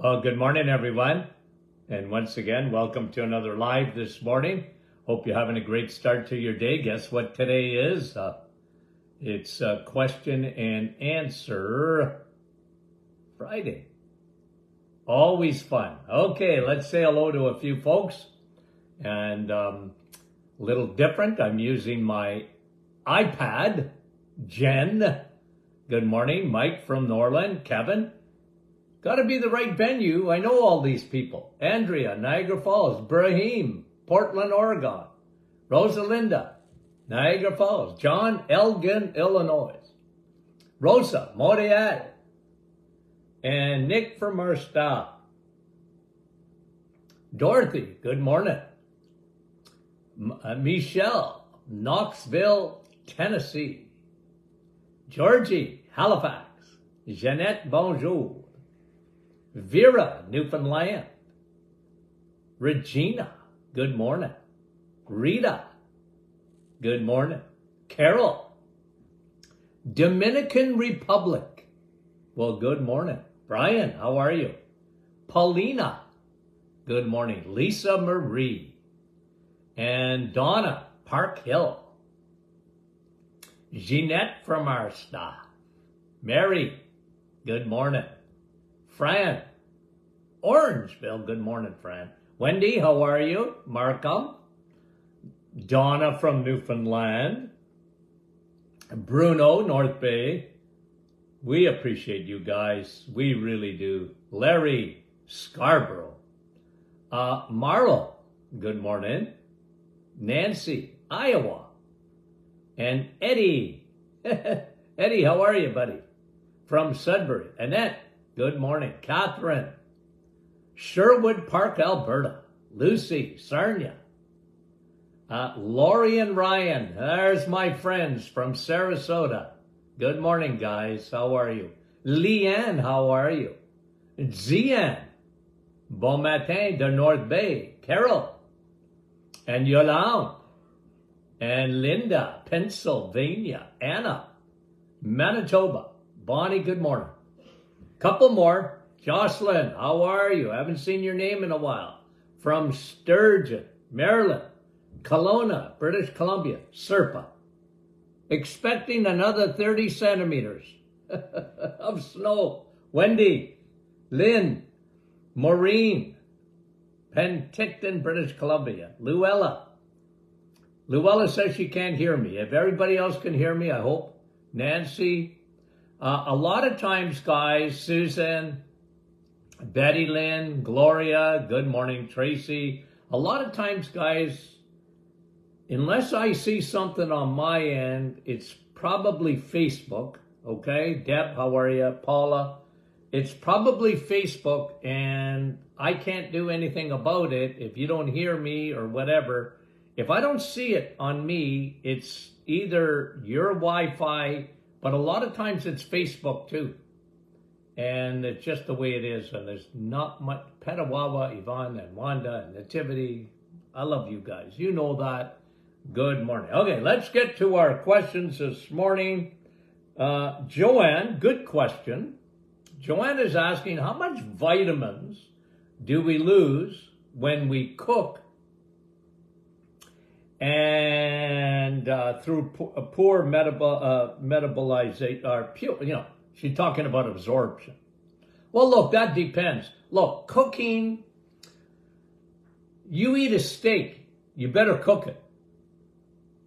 Oh, good morning, everyone. And once again, welcome to another live this morning. Hope you're having a great start to your day. Guess what today is? It's question and answer Friday. Always fun. Okay, let's say hello to a few folks. And a little different, I'm using my iPad. Jen, good morning. Mike from Norland. Kevin. Got to be the right venue. I know all these people. Andrea, Niagara Falls. Brahim, Portland, Oregon. Rosalinda, Niagara Falls. John, Elgin, Illinois. Rosa, Montreal. And Nick from our staff. Dorothy, good morning. Michelle, Knoxville, Tennessee. Georgie, Halifax. Jeanette, bonjour. Vera, Newfoundland. Regina, good morning. Rita, good morning. Carol, Dominican Republic. Well, good morning. Brian, how are you? Paulina, good morning. Lisa Marie. And Donna, Park Hill. Jeanette from our staff. Mary, good morning. Fran, Orangeville, good morning, Fran. Wendy, how are you? Markham. Donna from Newfoundland. Bruno, North Bay. We appreciate you guys. We really do. Larry, Scarborough. Marlo, good morning. Nancy, Iowa. And Eddie. Eddie, how are you, buddy? From Sudbury. Annette, good morning. Catherine, Sherwood Park, Alberta. Lucy, Sarnia. Lori and Ryan, there's my friends from Sarasota. Good morning, guys. How are you? Leanne, how are you? Zian, bon matin de North Bay. Carol, and Yolande, and Linda, Pennsylvania. Anna, Manitoba. Bonnie, good morning. Couple more. Jocelyn, how are you? Haven't seen your name in a while. From Sturgeon, Maryland. Kelowna, British Columbia. Serpa. Expecting another 30 centimeters of snow. Wendy, Lynn, Maureen, Penticton, British Columbia. Luella. Luella says she can't hear me. If everybody else can hear me, I hope. Nancy. A lot of times, guys, Susan, Betty Lynn, Gloria, good morning, Tracy. A lot of times, guys, unless I see something on my end, it's probably Facebook, okay? Deb, how are you? Paula, it's probably Facebook, and I can't do anything about it if you don't hear me or whatever. If I don't see it on me, it's either your Wi-Fi, but a lot of times it's Facebook too. And it's just the way it is. And there's not much. Petawawa, Yvonne, and Wanda, and Nativity. I love you guys. You know that. Good morning. Okay, let's get to our questions this morning. Joanne, good question. Joanne is asking, how much vitamins do we lose when we cook and through poor metabolization, or pure, she's talking about absorption. Well, look, that depends. Look, cooking, you eat a steak, you better cook it.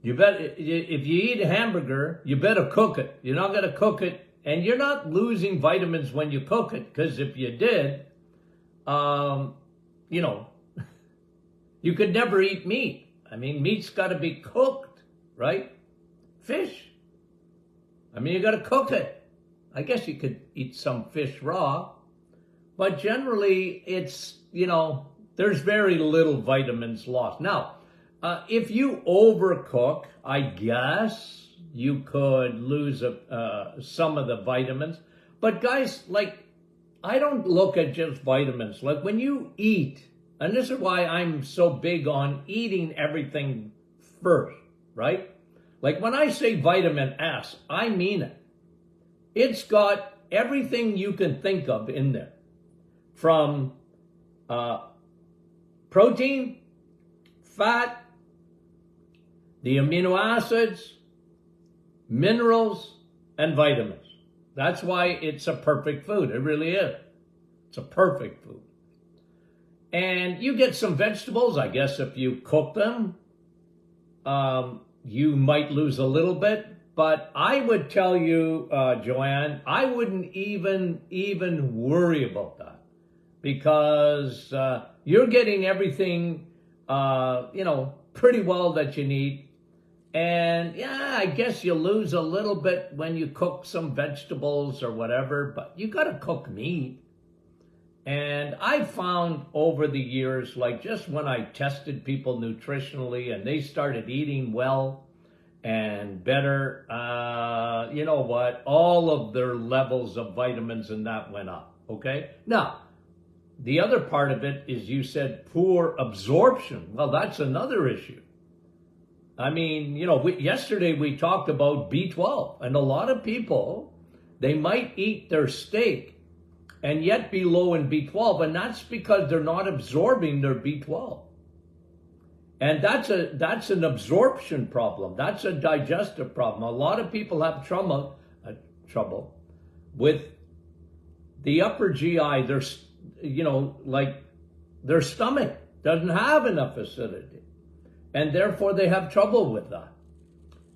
You better, if you eat a hamburger, you better cook it. You're not going to cook it, and you're not losing vitamins when you cook it, because if you did, you could never eat meat. I mean, meat's got to be cooked, right? Fish. I mean, you got to cook it. I guess you could eat some fish raw, but generally it's, there's very little vitamins lost. Now, if you overcook, I guess you could lose some of the vitamins. But guys, I don't look at just vitamins. Like when you eat, and this is why I'm so big on eating everything first, right? Like when I say vitamin S, I mean it. It's got everything you can think of in there. from protein, fat, the amino acids, minerals, and vitamins. That's why it's a perfect food. It really is. It's a perfect food. And you get some vegetables, I guess, if you cook them. You might lose a little bit, but I would tell you, Joanne, I wouldn't even worry about that, because you're getting everything, pretty well that you need. And yeah, I guess you lose a little bit when you cook some vegetables or whatever, but you got to cook meat. And I found over the years, like just when I tested people nutritionally and they started eating well and better, you know what? All of their levels of vitamins and that went up, okay? Now, the other part of it is you said poor absorption. Well, that's another issue. I mean, yesterday we talked about B12, and a lot of people, they might eat their steak and yet be low in B12, and that's because they're not absorbing their B12. And that's an absorption problem. That's a digestive problem. A lot of people have trouble with the upper GI. Their stomach doesn't have enough acidity, and therefore they have trouble with that.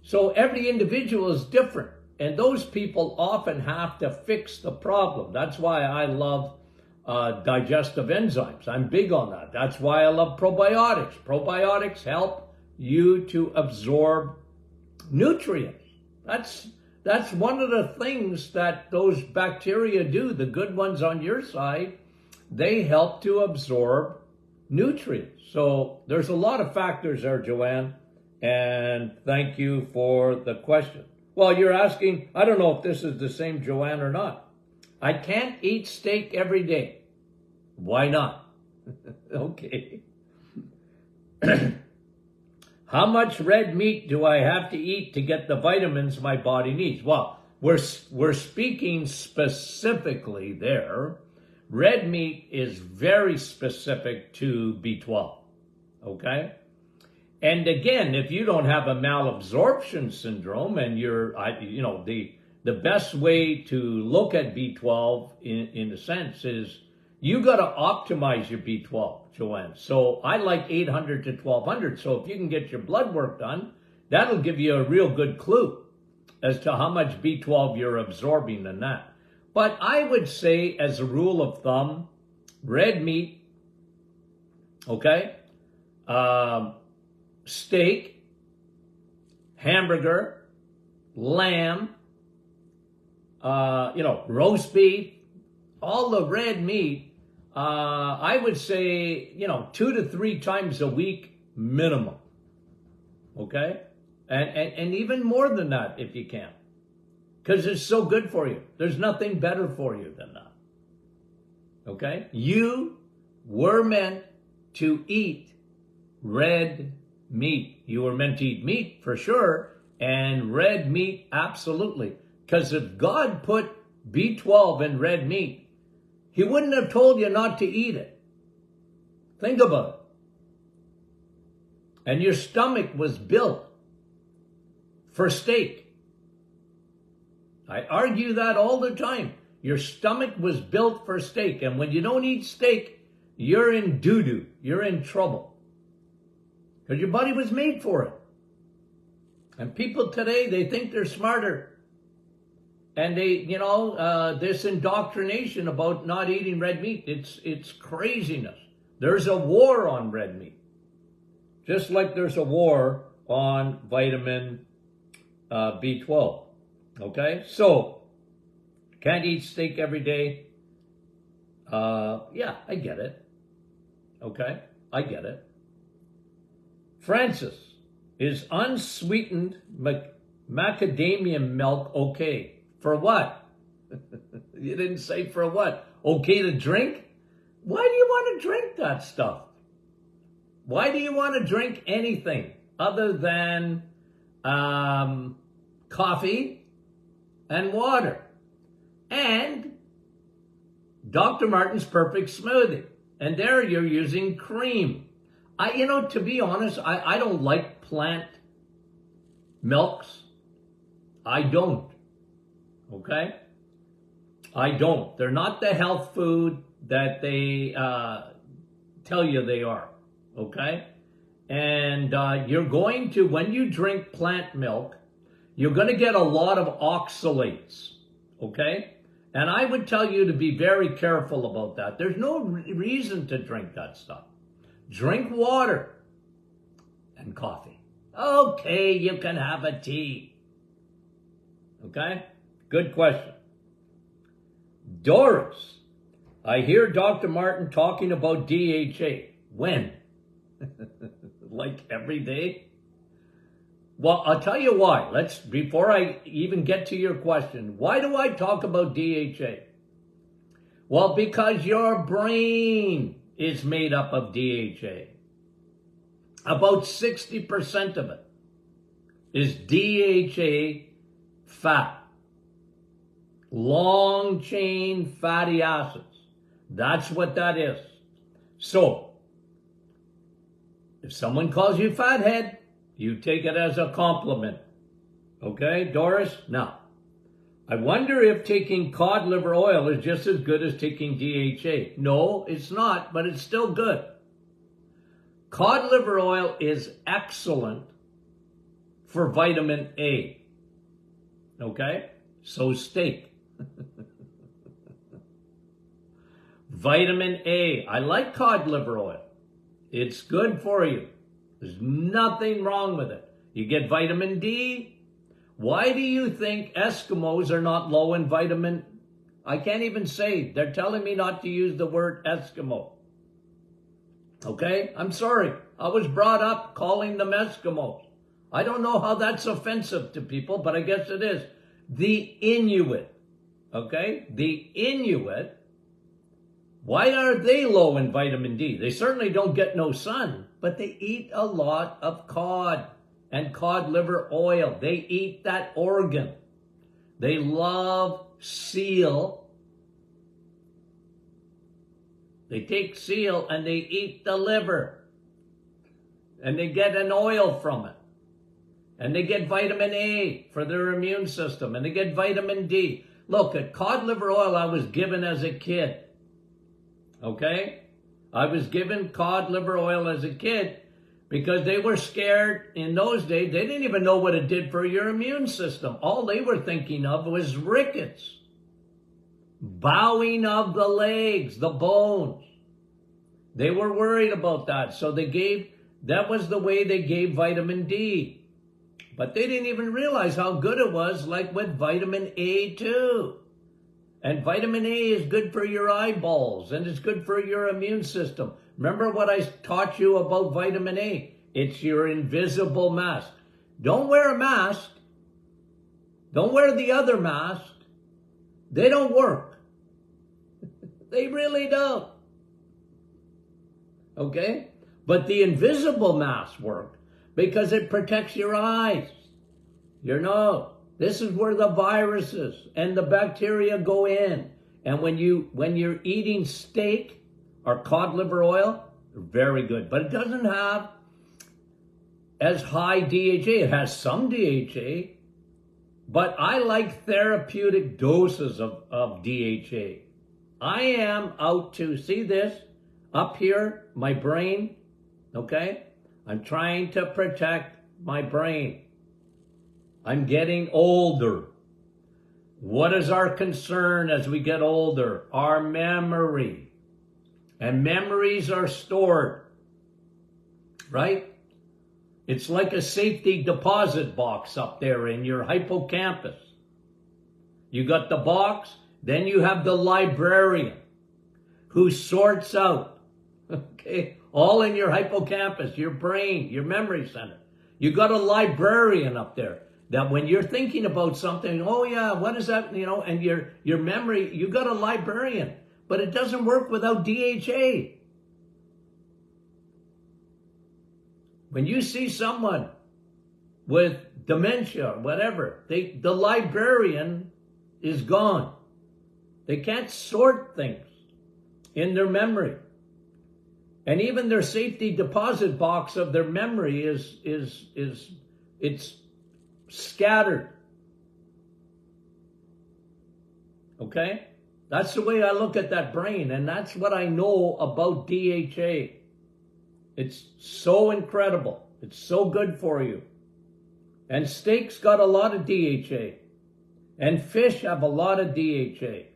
So every individual is different, and those people often have to fix the problem. That's why I love digestive enzymes. I'm big on that. That's why I love probiotics. Probiotics help you to absorb nutrients. That's one of the things that those bacteria do. The good ones on your side, they help to absorb nutrients. So there's a lot of factors there, Joanne, and thank you for the question. Well, you're asking, I don't know if this is the same Joanne or not. I can't eat steak every day. Why not? Okay. How much red meat do I have to eat to get the vitamins my body needs? Well, we're speaking specifically there. Red meat is very specific to B12, okay? And again, if you don't have a malabsorption syndrome, and the best way to look at B12 in a sense is you got to optimize your B12, Joanne. So I like 800 to 1200. So if you can get your blood work done, that'll give you a real good clue as to how much B12 you're absorbing in that. But I would say, as a rule of thumb, red meat, okay, steak, hamburger, lamb, roast beef, all the red meat, I would say, 2 to 3 times a week minimum, okay? And even more than that if you can, because it's so good for you. There's nothing better for you than that, okay? You were meant to eat red meat. You were meant to eat meat for sure, and red meat absolutely. Because if God put B12 in red meat, he wouldn't have told you not to eat it. Think about it. And your stomach was built for steak. I argue that all the time. Your stomach was built for steak. And when you don't eat steak, you're in doo-doo. You're in trouble. Because your body was made for it. And people today, they think they're smarter. And they, this indoctrination about not eating red meat, it's craziness. There's a war on red meat. Just like there's a war on vitamin B12. Okay? So, can't eat steak every day. Yeah, I get it. Okay? I get it. Francis, is unsweetened macadamia milk okay? For what? You didn't say for what. Okay to drink? Why do you want to drink that stuff? Why do you want to drink anything other than coffee and water? And Dr. Martin's Perfect Smoothie. And there you're using cream. To be honest, I don't like plant milks. I don't. Okay? I don't. They're not the health food that they tell you they are. Okay? And you're going to, when you drink plant milk, you're going to get a lot of oxalates. Okay? And I would tell you to be very careful about that. There's no reason to drink that stuff. Drink water and coffee. Okay, you can have a tea. Okay? Good question. Doris, I hear Dr. Martin talking about DHA. When? Like every day? Well, I'll tell you why. Before I even get to your question, why do I talk about DHA? Well, because your brain is made up of DHA. About 60% of it is DHA fat. Long chain fatty acids. That's what that is. So, if someone calls you fathead, you take it as a compliment. Okay, Doris? Now, I wonder if taking cod liver oil is just as good as taking DHA. No, it's not, but it's still good. Cod liver oil is excellent for vitamin A. Okay? So steak. Vitamin A. I like cod liver oil. It's good for you. There's nothing wrong with it. You get vitamin D. Why do you think Eskimos are not low in vitamin? I can't even say. They're telling me not to use the word Eskimo. Okay? I'm sorry. I was brought up calling them Eskimos. I don't know how that's offensive to people, but I guess it is. The Inuit. Okay? The Inuit. Why are they low in vitamin D? They certainly don't get no sun, but they eat a lot of cod and cod liver oil. They eat that organ. They love seal. They take seal and they eat the liver. And they get an oil from it. And they get vitamin A for their immune system. And they get vitamin D. Look, at cod liver oil I was given as a kid. Okay? I was given cod liver oil as a kid because they were scared in those days. They didn't even know what it did for your immune system. All they were thinking of was rickets. Bowing of the legs, the bones. They were worried about that. So that was the way they gave vitamin D. But they didn't even realize how good it was, like with vitamin A too. And vitamin A is good for your eyeballs, and it's good for your immune system. Remember what I taught you about vitamin A? It's your invisible mask. Don't wear a mask. Don't wear the other mask. They don't work. They really don't. Okay? But the invisible masks work because it protects your eyes, your nose. This is where the viruses and the bacteria go in. And when you're eating steak or cod liver oil, very good. But it doesn't have as high DHA. It has some DHA, but I like therapeutic doses of DHA. I am out to, see this, up here, my brain, okay? I'm trying to protect my brain. I'm getting older. What is our concern as we get older? Our memory. And memories are stored, right? It's like a safety deposit box up there in your hippocampus. You got the box, then you have the librarian who sorts out, okay, all in your hippocampus, your brain, your memory center. You got a librarian up there. That when you're thinking about something, oh yeah, what is that, and your memory, you got a librarian, but it doesn't work without DHA. When you see someone with dementia, whatever, the librarian is gone. They can't sort things. in their memory. And even their safety deposit box of their memory it's scattered. Okay? That's the way I look at that brain, and that's what I know about DHA. It's so incredible. It's so good for you. And steak's got a lot of DHA. And fish have a lot of DHA.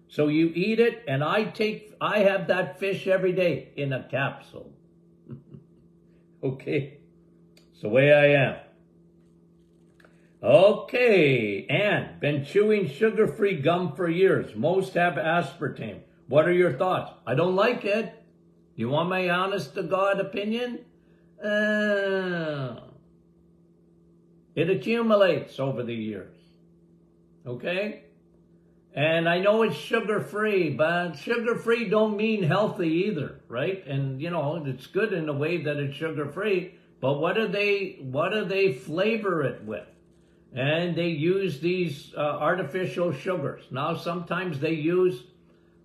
So you eat it, and I have that fish every day in a capsule. Okay, it's the way I am. Okay, Anne, been chewing sugar-free gum for years. Most have aspartame. What are your thoughts? I don't like it. You want my honest-to-God opinion? It accumulates over the years. Okay? And I know it's sugar-free, but sugar-free don't mean healthy either, right? And, you know, it's good in the way that it's sugar-free, but what do they flavor it with? And they use these artificial sugars. Now, sometimes they use,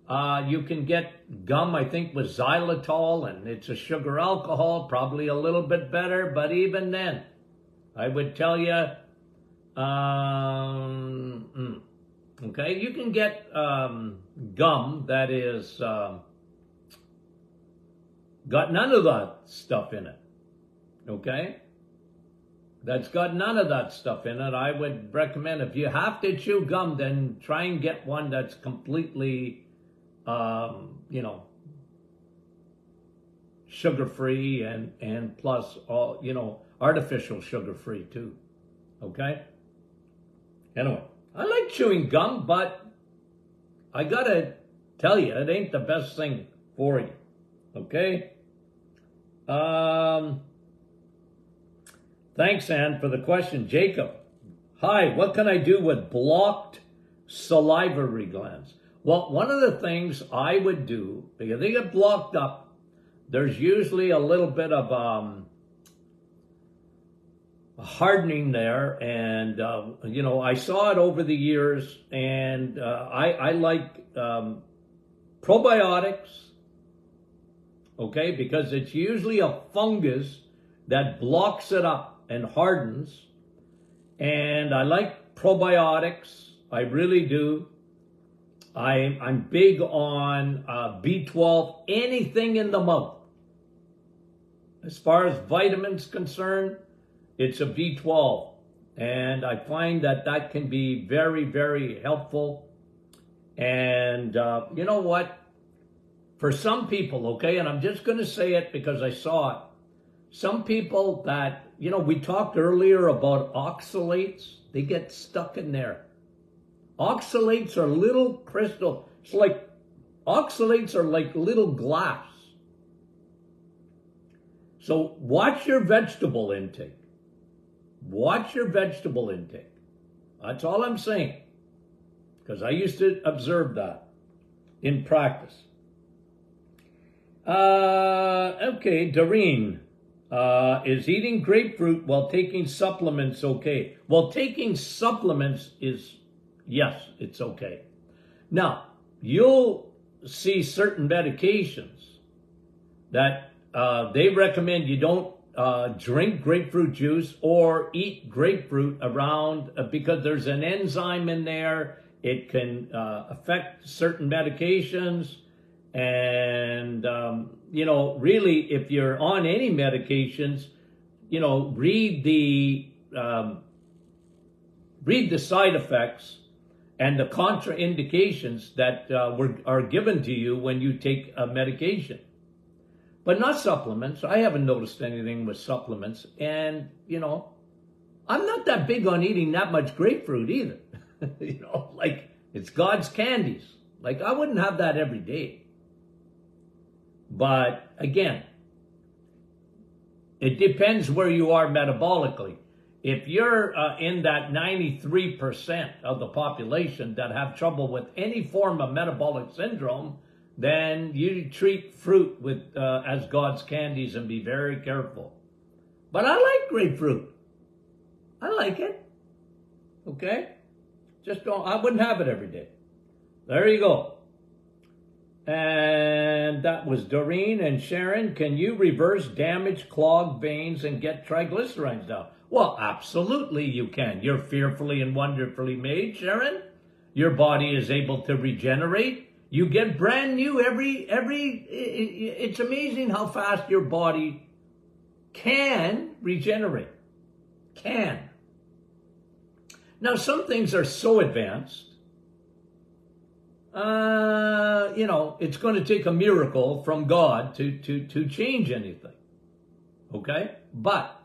you can get gum, I think, with xylitol, and it's a sugar alcohol, probably a little bit better, but even then, I would tell you, okay, you can get gum that is got none of that stuff in it, okay? That's got none of that stuff in it. I would recommend, if you have to chew gum, then try and get one that's completely, you know, sugar-free and plus all, you know, artificial sugar-free too, okay? Anyway, I like chewing gum, but I gotta tell you, it ain't the best thing for you, okay? Thanks, Ann, for the question. Jacob, hi, what can I do with blocked salivary glands? Well, one of the things I would do, because they get blocked up, there's usually a little bit of hardening there, and you know, I saw it over the years, and I like probiotics, okay, because it's usually a fungus that blocks it up and hardens, and I like probiotics, I really do. I'm big on B12, anything in the mouth. As far as vitamins concerned, it's a B12, and I find that that can be very, very helpful. And you know what? For some people, okay, and I'm just going to say it because I saw it, some people that, you know, we talked earlier about oxalates, they get stuck in there. Oxalates are little crystal, it's like, oxalates are like little glass. So watch your vegetable intake. Watch your vegetable intake. That's all I'm saying. Because I used to observe that in practice. Okay, Doreen. Is eating grapefruit while taking supplements okay? Well, taking supplements is, yes, it's okay. Now, you'll see certain medications that they recommend you don't drink grapefruit juice or eat grapefruit around because there's an enzyme in there. It can affect certain medications. And, you know, really, if you're on any medications, you know, read the side effects and the contraindications that are given to you when you take a medication. But not supplements. I haven't noticed anything with supplements. And, you know, I'm not that big on eating that much grapefruit either. You know, like, it's God's candies. Like, I wouldn't have that every day. But again, it depends where you are metabolically. If you're in that 93% of the population that have trouble with any form of metabolic syndrome, then you treat fruit with as God's candies and be very careful. But I like grapefruit. I like it. Okay? Just don't, I wouldn't have it every day. There you go. And And that was Doreen and Sharon. Can you reverse damaged, clogged veins and get triglycerides down? Well, absolutely you can. You're fearfully and wonderfully made, Sharon. Your body is able to regenerate. You get brand new it's amazing how fast your body can regenerate. Can. Now, some things are so advanced, it's going to take a miracle from God to change anything. Okay? But,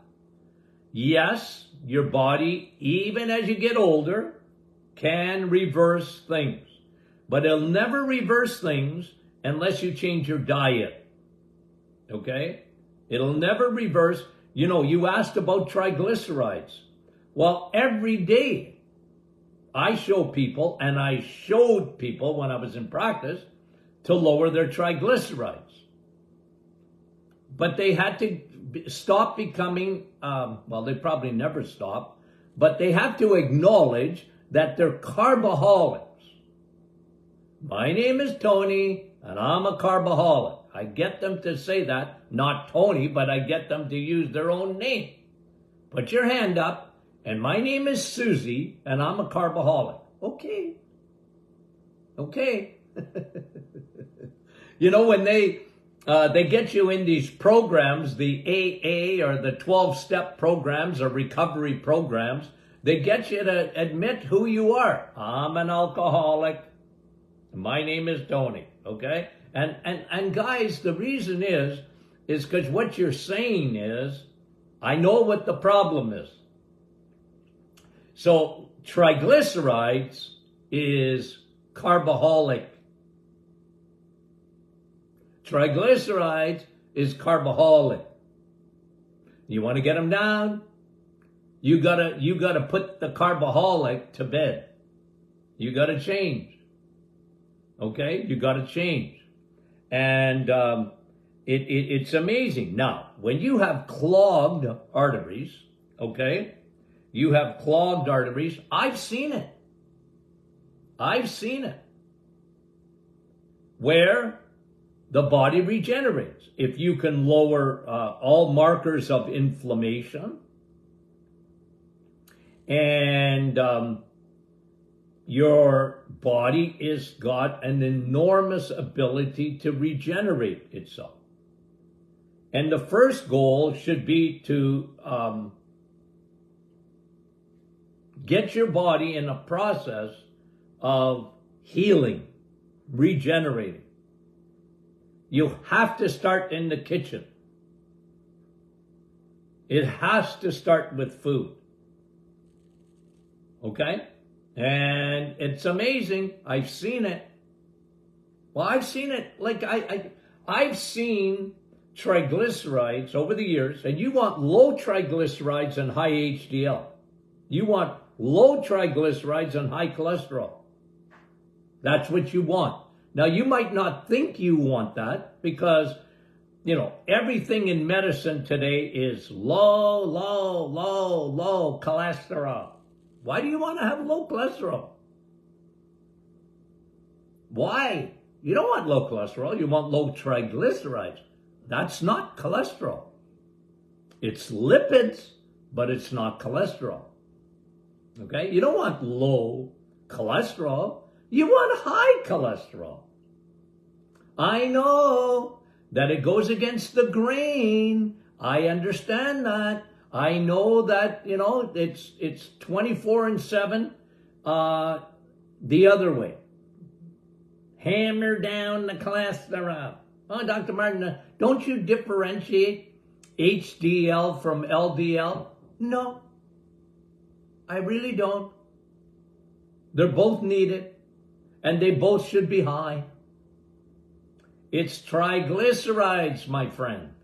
yes, your body, even as you get older, can reverse things. But it'll never reverse things unless you change your diet. Okay? It'll never reverse. You asked about triglycerides. Well, every day I show people, and I showed people when I was in practice, to lower their triglycerides. But they had to stop becoming, they probably never stop, but they have to acknowledge that they're carboholics. My name is Tony, and I'm a carboholic. I get them to say that, not Tony, but I get them to use their own name. Put your hand up, and my name is Susie, and I'm a carboholic. Okay. When they get you in these programs, the AA or the 12-step programs or recovery programs, they get you to admit who you are. I'm an alcoholic. My name is Tony, okay? And guys, the reason is because what you're saying is, I know what the problem is. So triglycerides is carboholic. Triglycerides is carboholic. You want to get them down? You gotta put the carboholic to bed. You gotta change. Okay? You gotta change. And it's amazing. Now, when you have clogged arteries, okay? You have clogged arteries. I've seen it. Where the body regenerates. If you can lower all markers of inflammation, and your body is got an enormous ability to regenerate itself. And the first goal should be to get your body in a process of healing, regenerating. You have to start in the kitchen. It has to start with food. Okay? And it's amazing. I've seen it. Well, I've seen it. Like I've seen triglycerides over the years, and you want low triglycerides and high HDL. You want low triglycerides and high cholesterol. That's what you want. Now, you might not think you want that because, everything in medicine today is low cholesterol. Why do you want to have low cholesterol? Why? You don't want low cholesterol. You want low triglycerides. That's not cholesterol. It's lipids, but it's not cholesterol. Okay? You don't want low cholesterol. You want high cholesterol. I know that it goes against the grain. I understand that. I know that, it's 24/7 the other way. Hammer down the cholesterol. Oh, Dr. Martin, don't you differentiate HDL from LDL? No, I really don't. They're both needed, and they both should be high. It's triglycerides, my friend.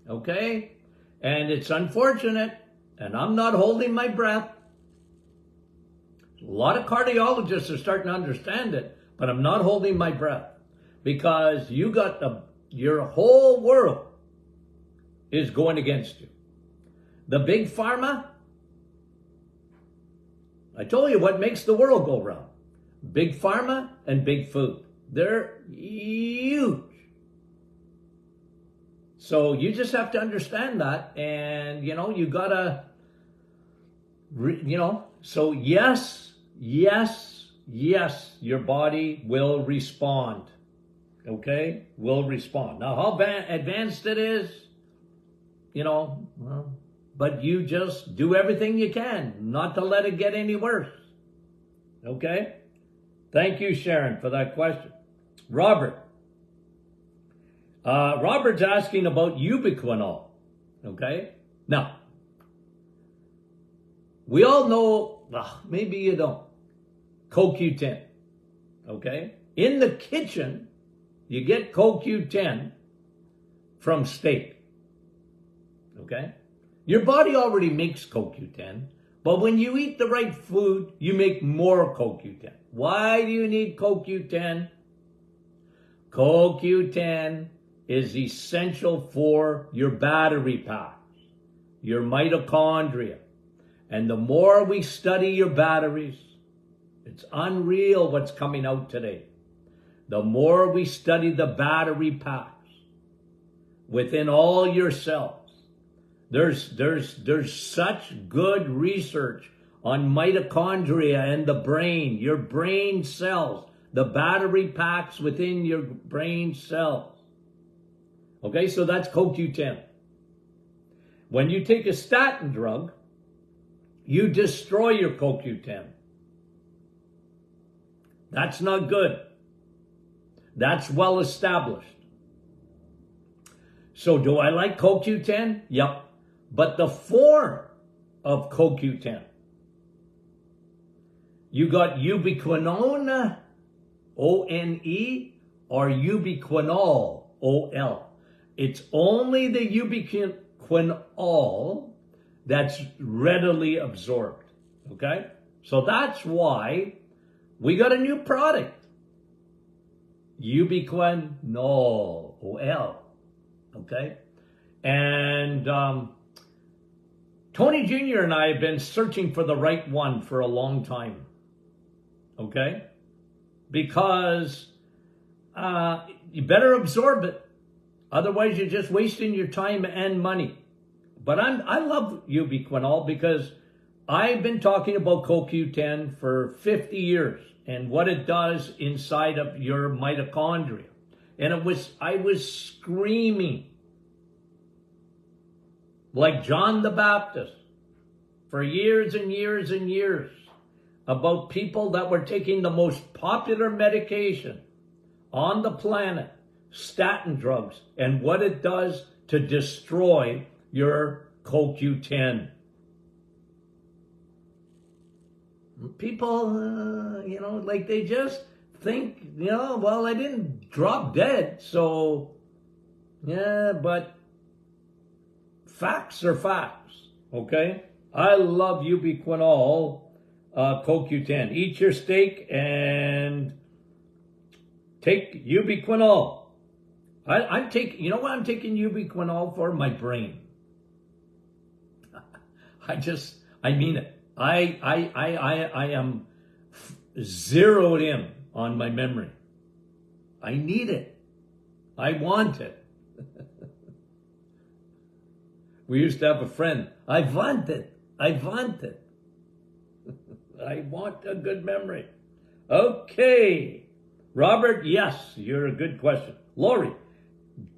Okay? And it's unfortunate, and I'm not holding my breath. A lot of cardiologists are starting to understand it, but I'm not holding my breath because your whole world is going against you. The big pharma, I told you what makes the world go round. Big pharma and big food. They're huge. So you just have to understand that, and you gotta, so yes, your body will respond. Okay, will respond. Now, how advanced it is, well, but you just do everything you can not to let it get any worse. Okay? Thank you, Sharon, for that question. Robert. Robert's asking about ubiquinol. Okay? Now, we all know, maybe you don't, CoQ10. Okay? In the kitchen, you get CoQ10 from steak. Okay? Your body already makes CoQ10, but when you eat the right food, you make more CoQ10. Why do you need CoQ10? CoQ10 is essential for your battery packs, your mitochondria. And the more we study your batteries, it's unreal what's coming out today. The more we study the battery packs within all your cells, there's such good research on mitochondria and the brain, your brain cells, the battery packs within your brain cells. Okay, so that's CoQ10. When you take a statin drug, you destroy your CoQ10. That's not good. That's well established. So do I like CoQ10? Yep. But the form of CoQ10, you got ubiquinone, O-N-E, or ubiquinol, O-L. It's only the ubiquinol that's readily absorbed, okay? So that's why we got a new product, ubiquinol, O-L, okay? And Tony Jr. and I have been searching for the right one for a long time, okay? Because you better absorb it. Otherwise, you're just wasting your time and money. But I love ubiquinol because I've been talking about CoQ10 for 50 years and what it does inside of your mitochondria. And I was screaming like John the Baptist for years and years and years about people that were taking the most popular medication on the planet, statin drugs, and what it does to destroy your CoQ10. People, like they just think, well, I didn't drop dead, so, yeah, but facts are facts, okay? I love ubiquinol, CoQ10. Eat your steak and take ubiquinol. I'm taking, you know what I'm taking ubiquinol for? My brain. I mean it. I am zeroed in on my memory. I need it. I want it. We used to have a friend. I want it. I want it. I want a good memory. Okay. Robert, yes, you're a good question. Lori,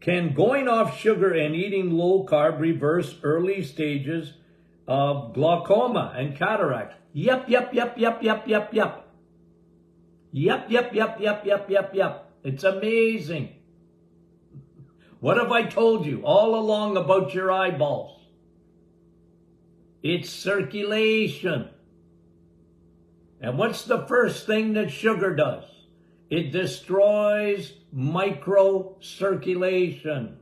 can going off sugar and eating low carb reverse early stages of glaucoma and cataracts? Yep. Yep. It's amazing. What have I told you all along about your eyeballs? It's circulation. And what's the first thing that sugar does? It destroys microcirculation.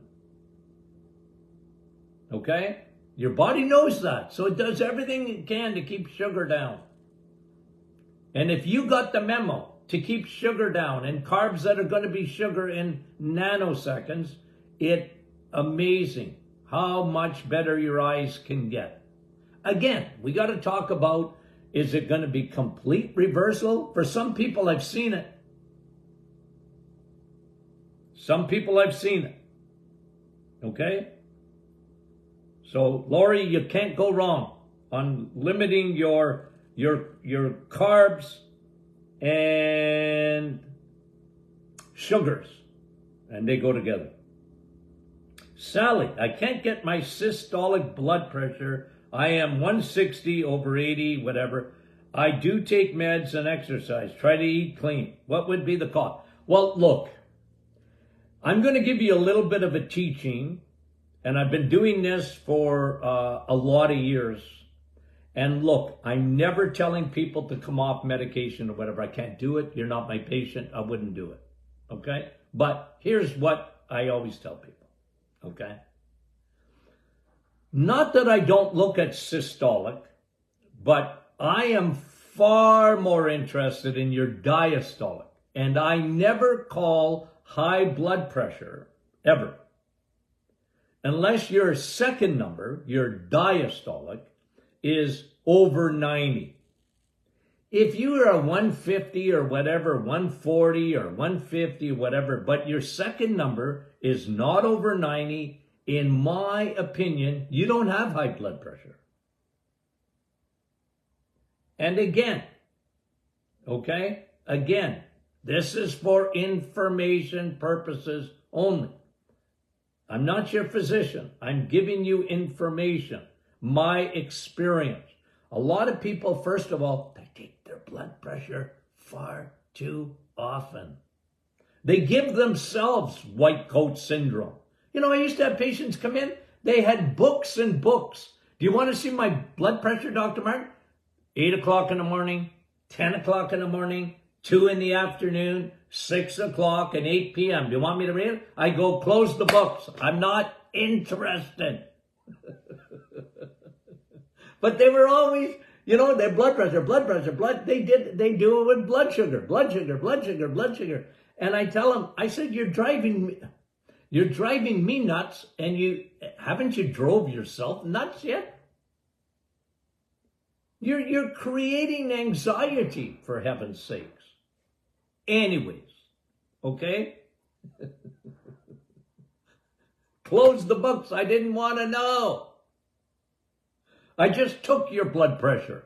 Okay? Your body knows that, so it does everything it can to keep sugar down. And if you got the memo to keep sugar down and carbs that are going to be sugar in nanoseconds, it's amazing how much better your eyes can get. Again, we got to talk about, is it going to be complete reversal? For some people, I've seen it. Some people I've seen it. Okay? So, Lori, you can't go wrong on limiting your carbs and sugars, and they go together. Sally, I can't get my systolic blood pressure. I am 160 over 80, whatever. I do take meds and exercise. Try to eat clean. What would be the cause? Well, look, I'm going to give you a little bit of a teaching, and I've been doing this for a lot of years. And look, I'm never telling people to come off medication or whatever. I can't do it. You're not my patient. I wouldn't do it. Okay? But here's what I always tell people. Okay? Not that I don't look at systolic, but I am far more interested in your diastolic. And I never call high blood pressure, ever, unless your second number, your diastolic, is over 90. If you are a 150 or whatever, 140 or 150 or whatever, but your second number is not over 90, in my opinion, you don't have high blood pressure. And again, okay? Again, this is for information purposes only. I'm not your physician. I'm giving you information, my experience. A lot of people, first of all, they take their blood pressure far too often. They give themselves white coat syndrome. You know, I used to have patients come in, they had books and books. Do you want to see my blood pressure, Dr. Martin? 8 o'clock in the morning, 10 o'clock in the morning, 2 in the afternoon, 6 o'clock, and 8 p.m. Do you want me to read it? I go, close the books. I'm not interested. But they were always, you know, their blood pressure, they do it with blood sugar. And I tell them, I said, you're driving me nuts, and haven't you drove yourself nuts yet? You're creating anxiety, for heaven's sakes. Anyways, okay? Close the books. I didn't want to know. I just took your blood pressure.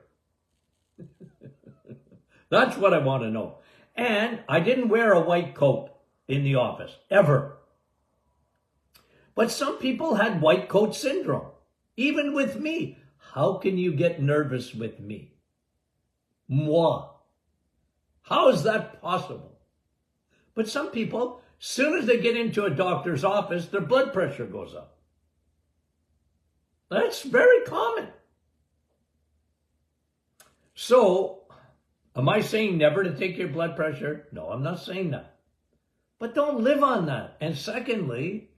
That's what I want to know. And I didn't wear a white coat in the office, ever. But some people had white coat syndrome, even with me. How can you get nervous with me? Moi. How is that possible? But some people, as soon as they get into a doctor's office, their blood pressure goes up. That's very common. So, am I saying never to take your blood pressure? No, I'm not saying that. But don't live on that. And secondly,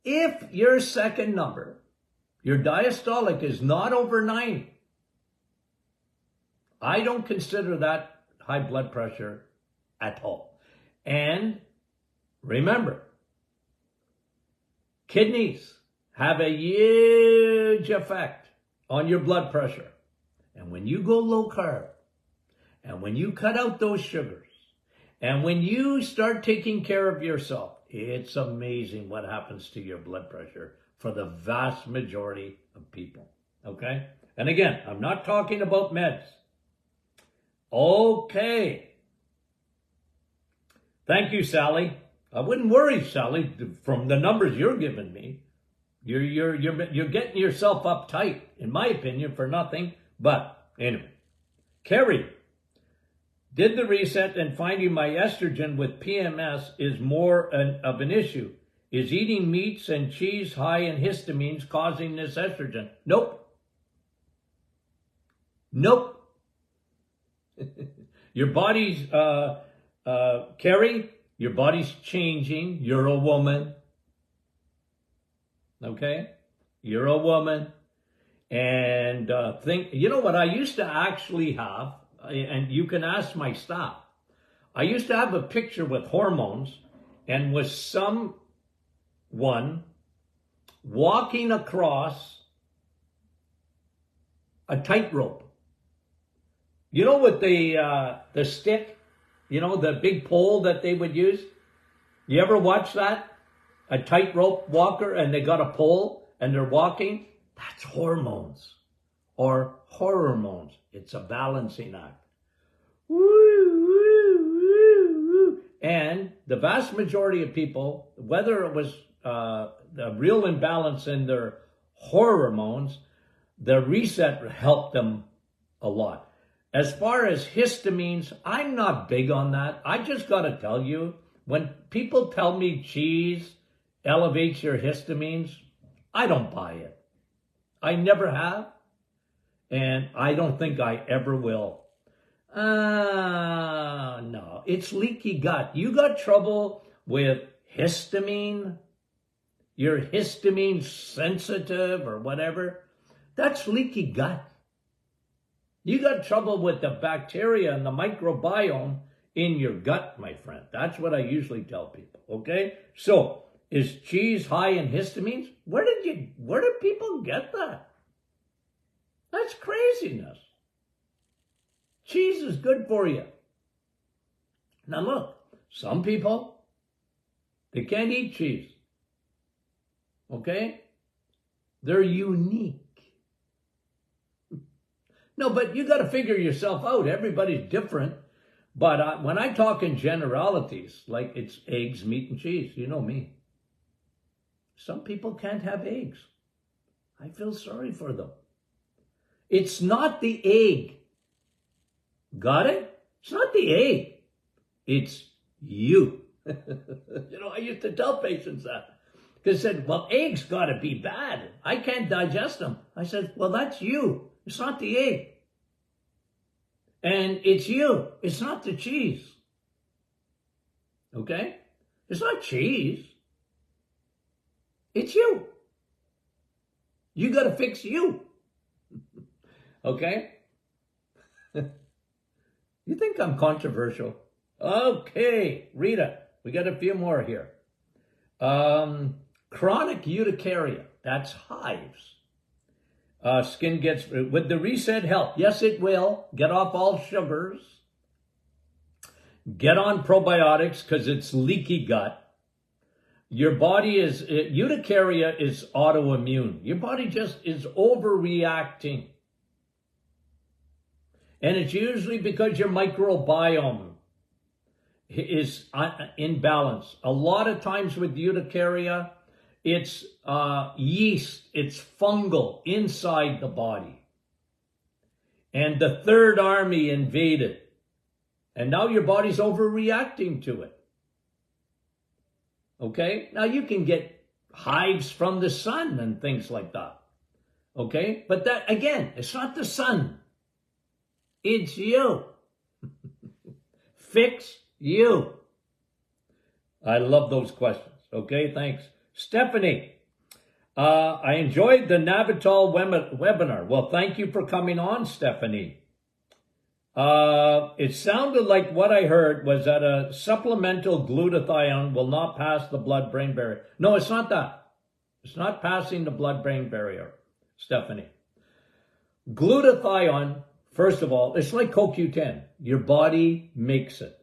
if your second number, your diastolic, is not over 90, I don't consider that high blood pressure at all. And remember, kidneys have a huge effect on your blood pressure. And when you go low carb, and when you cut out those sugars, and when you start taking care of yourself, it's amazing what happens to your blood pressure for the vast majority of people. Okay? And again, I'm not talking about meds. Okay. Thank you, Sally. I wouldn't worry, Sally, from the numbers you're giving me. You're getting yourself uptight, in my opinion, for nothing. But anyway, Carrie, did the reset and finding my estrogen with PMS is more of an issue. Is eating meats and cheese high in histamines causing this estrogen? Nope. Nope. Your body's, Carrie, your body's changing. You're a woman. Okay? You're a woman. And you know what, I used to actually have, and you can ask my staff, I used to have a picture with hormones and was someone walking across a tightrope. You know, with the stick, you know, the big pole that they would use? You ever watch that? a tightrope walker and they got a pole and they're walking, that's hormones or hormones. It's a balancing act. Woo, woo, woo, woo. And the vast majority of people, whether it was the real imbalance in their hormones, the reset helped them a lot. As far as histamines, I'm not big on that. I just got to tell you, when people tell me cheese elevates your histamines, I don't buy it. I never have, and I don't think I ever will. No, it's leaky gut. You got trouble with histamine? You're histamine sensitive or whatever? That's leaky gut. You got trouble with the bacteria and the microbiome in your gut, my friend. That's what I usually tell people, okay? So, is cheese high in histamines? Where did people get that? That's craziness. Cheese is good for you. Now look, some people, they can't eat cheese, okay? They're unique. No, but you got to figure yourself out. Everybody's different. But when I talk in generalities, like it's eggs, meat, and cheese, you know me. Some people can't have eggs. I feel sorry for them. It's not the egg. Got it? It's not the egg. It's you. You know, I used to tell patients that. Because they said, well, eggs got to be bad. I can't digest them. I said, well, that's you. It's not the egg. And it's you. It's not the cheese. Okay? It's not cheese. It's you. You got to fix you. Okay? You think I'm controversial? Okay, Rita, we got a few more here. Chronic urticaria, that's hives. Skin gets, would the reset help? Yes, it will. Get off all sugars. Get on probiotics because it's leaky gut. Your body is, urticaria is autoimmune. Your body just is overreacting. And it's usually because your microbiome is in balance. A lot of times with urticaria, it's yeast, it's fungal inside the body. And the third army invaded. And now your body's overreacting to it. Okay? Now you can get hives from the sun and things like that. Okay? But that, again, it's not the sun. It's you. Fix you. I love those questions. Okay, thanks. Stephanie, I enjoyed the Navital webinar. Well, thank you for coming on, Stephanie. It sounded like what I heard was that a supplemental glutathione will not pass the blood-brain barrier. No, it's not that. It's not passing the blood-brain barrier, Stephanie. Glutathione, first of all, it's like CoQ10. Your body makes it.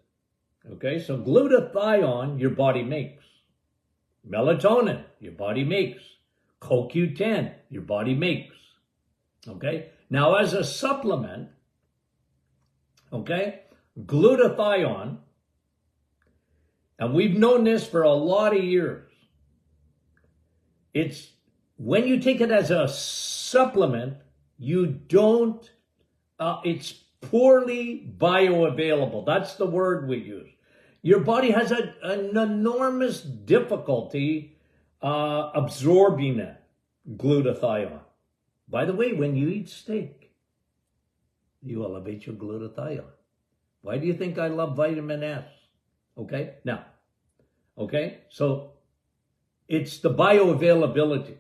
Okay, so glutathione, your body makes. Melatonin, your body makes. CoQ10, your body makes. Okay, now as a supplement, okay, glutathione, and we've known this for a lot of years, it's when you take it as a supplement, you don't, it's poorly bioavailable. That's the word we use. Your body has an enormous difficulty absorbing it, glutathione. By the way, when you eat steak, you elevate your glutathione. Why do you think I love vitamin S? Okay, now, okay, so it's the bioavailability.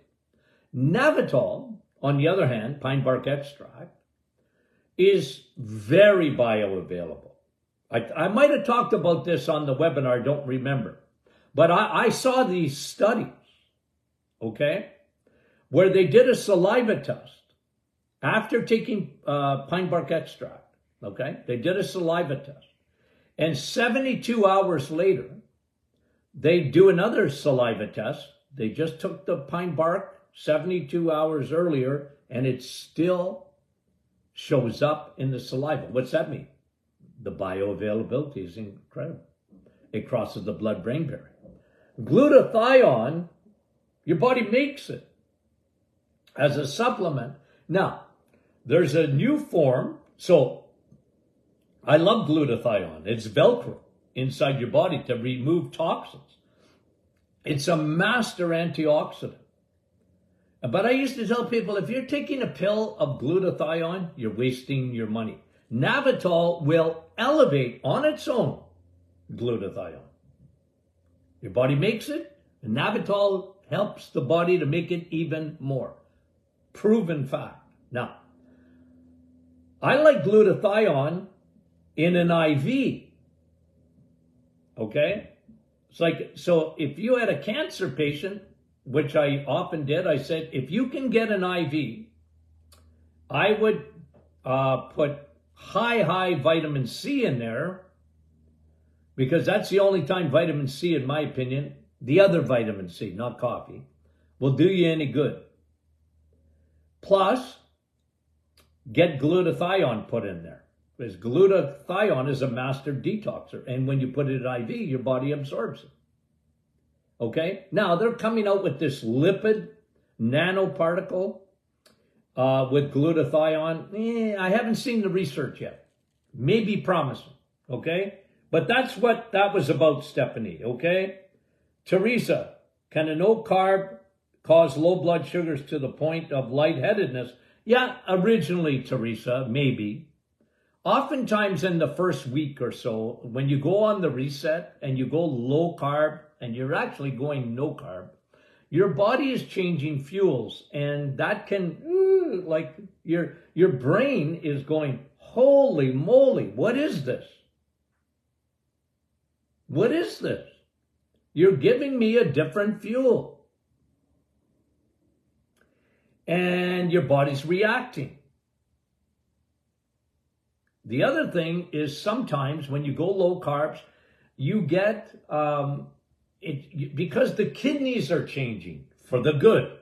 Navital, on the other hand, pine bark extract, is very bioavailable. I might have talked about this on the webinar, don't remember. But I saw these studies, okay, where they did a saliva test after taking pine bark extract, okay? They did a saliva test. And 72 hours later, they do another saliva test. They just took the pine bark 72 hours earlier, and it still shows up in the saliva. What's that mean? The bioavailability is incredible. It crosses the blood-brain barrier. Glutathione, your body makes it as a supplement. Now, there's a new form. So I love glutathione. It's Velcro inside your body to remove toxins. It's a master antioxidant. But I used to tell people, if you're taking a pill of glutathione, you're wasting your money. Navitol will elevate on its own glutathione. Your body makes it, and Navitol helps the body to make it even more. Proven fact. Now, I like glutathione in an IV. Okay? It's like, so if you had a cancer patient, which I often did, I said, if you can get an IV, I would put high vitamin C in there, because that's the only time vitamin C, in my opinion, the other vitamin C, not coffee, will do you any good. Plus, get glutathione put in there, because glutathione is a master detoxer, and when you put it in IV, your body absorbs it. Okay? Now, they're coming out with this lipid nanoparticle with glutathione. I haven't seen the research yet. Maybe promising. Okay? But that's what that was about, Stephanie. Okay? Teresa, can a no carb cause low blood sugars to the point of lightheadedness? Yeah, originally, Teresa, maybe. Oftentimes in the first week or so, when you go on the reset and you go low carb and you're actually going no carb, your body is changing fuels, and that can, like your brain is going, holy moly, what is this? What is this? You're giving me a different fuel. And your body's reacting. The other thing is sometimes when you go low carbs, you get, because the kidneys are changing for the good.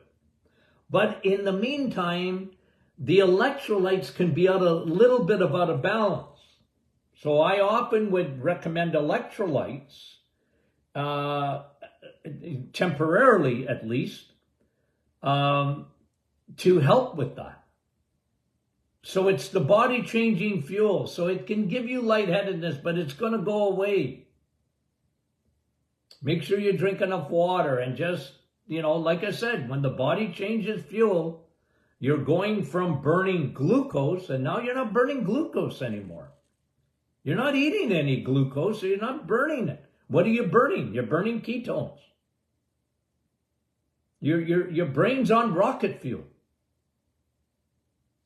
But in the meantime, the electrolytes can be a little bit out of balance. So I often would recommend electrolytes, temporarily at least, to help with that. So it's the body changing fuel. So it can give you lightheadedness, but it's going to go away. Make sure you drink enough water, and just, like I said, when the body changes fuel, you're going from burning glucose, and now you're not burning glucose anymore. You're not eating any glucose, so you're not burning it. What are you burning? You're burning ketones. Your brain's on rocket fuel.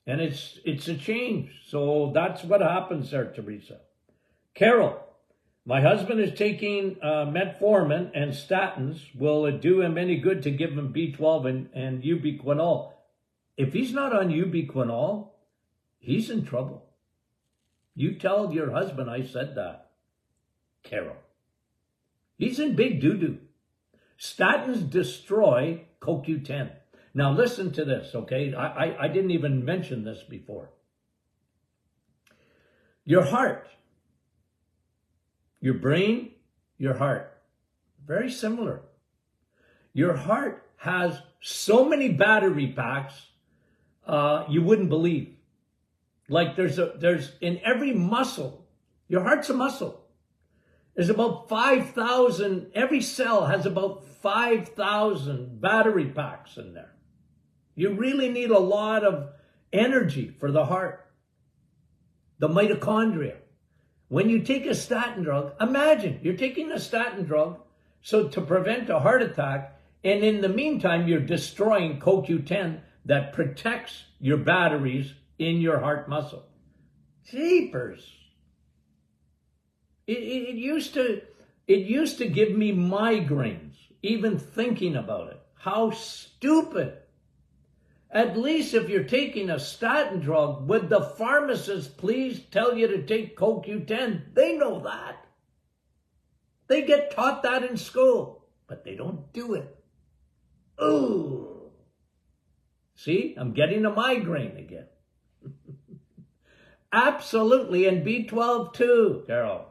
And it's a change. So that's what happens there, Teresa. Carol, my husband is taking metformin and statins. Will it do him any good to give him B12 and ubiquinol? If he's not on ubiquinol, he's in trouble. You tell your husband I said that, Carol. He's in big doo-doo. Statins destroy CoQ10. Now listen to this, okay? I didn't even mention this before. Your heart, your brain, your heart, very similar. Your heart has so many battery packs you wouldn't believe. Like there's in every muscle, your heart's a muscle. There's about 5,000, every cell has about 5,000 battery packs in there. You really need a lot of energy for the heart. The mitochondria. When you take a statin drug, imagine you're taking a statin drug so to prevent a heart attack, and in the meantime, you're destroying CoQ10 that protects your batteries in your heart muscle. Jeepers. It used to give me migraines, even thinking about it. How stupid. At least if you're taking a statin drug, would the pharmacist please tell you to take CoQ10? They know that. They get taught that in school, but they don't do it. Ooh. See, I'm getting a migraine again. Absolutely, and B12 too, Carol.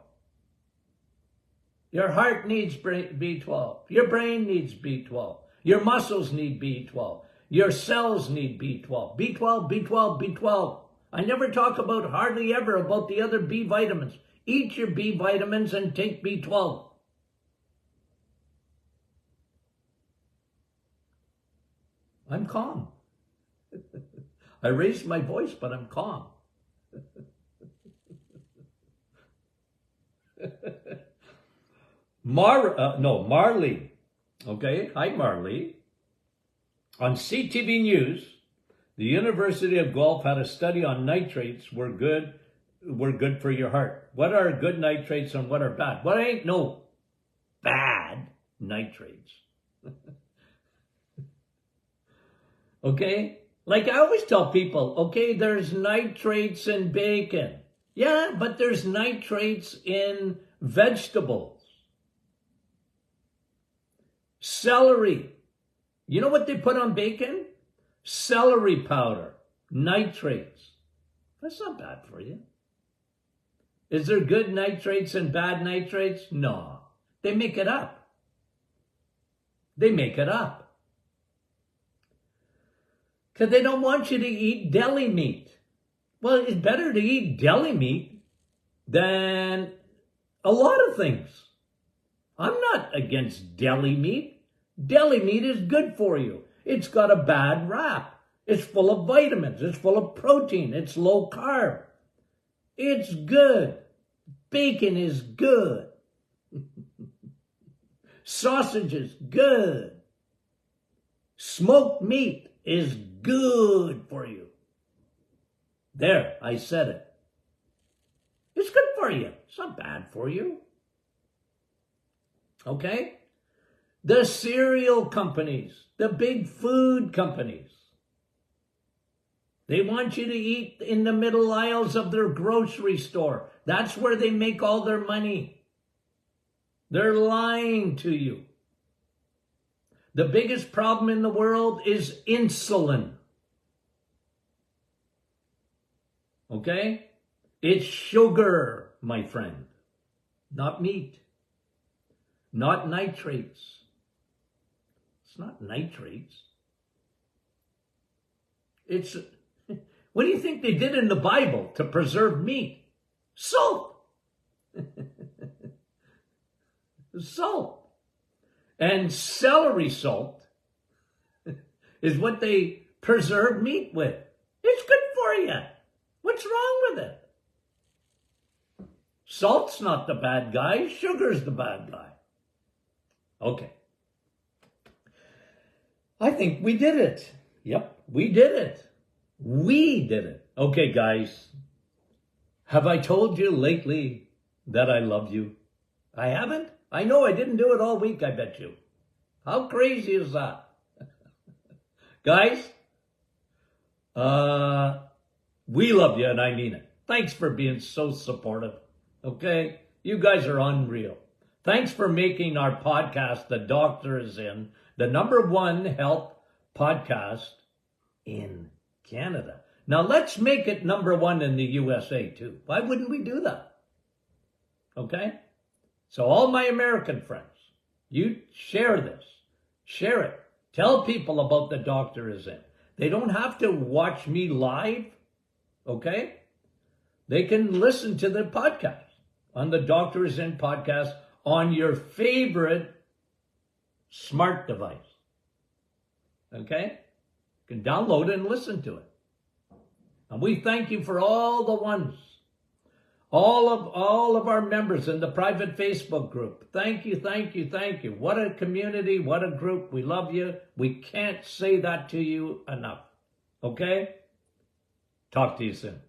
Your heart needs B12. Your brain needs B12. Your muscles need B12. Your cells need B12. B12, B12, B12. I never talk about hardly ever about the other B vitamins. Eat your B vitamins and take B12. I'm calm. I raised my voice, but I'm calm. Marley. Okay, hi Marley. On CTV News, the University of Guelph had a study on nitrates were good for your heart. What are good nitrates and what are bad? What ain't no bad nitrates. Okay? Like I always tell people, okay, there's nitrates in bacon. Yeah, but there's nitrates in vegetables. Celery. You know what they put on bacon? Celery powder. Nitrates. That's not bad for you. Is there good nitrates and bad nitrates? No. They make it up. They make it up. Because they don't want you to eat deli meat. Well, it's better to eat deli meat than a lot of things. I'm not against deli meat. Deli meat is good for you. It's got a bad rap. It's full of vitamins. It's full of protein. It's low carb. It's good. Bacon is good. Sausage is good. Smoked meat is good for you. There, I said it. It's good for you. It's not bad for you. Okay? The cereal companies, the big food companies, they want you to eat in the middle aisles of their grocery store. That's where they make all their money. They're lying to you. The biggest problem in the world is insulin. Okay? It's sugar, my friend. Not meat. Not nitrates. It's not nitrates. It's, what do you think they did in the Bible to preserve meat? Salt. Salt. And celery salt is what they preserve meat with. It's good for you. What's wrong with it? Salt's not the bad guy. Sugar's the bad guy. Okay. I think we did it. Yep, we did it. We did it. Okay, guys. Have I told you lately that I love you? I haven't? I know I didn't do it all week, I bet you. How crazy is that? Guys, we love you and I mean it. Thanks for being so supportive, okay? You guys are unreal. Thanks for making our podcast, The Doctor Is In, the #1 health podcast in Canada. Now let's make it #1 in the USA too. Why wouldn't we do that? Okay? So all my American friends, you share this. Share it. Tell people about The Doctor Is In. They don't have to watch me live, okay? They can listen to the podcast on The Doctor Is In podcast on your favorite smart device, okay? You can download it and listen to it. And we thank you for all the ones. All of our members in the private Facebook group. Thank you, thank you, thank you. What a community, what a group. We love you. We can't say that to you enough. Okay? Talk to you soon.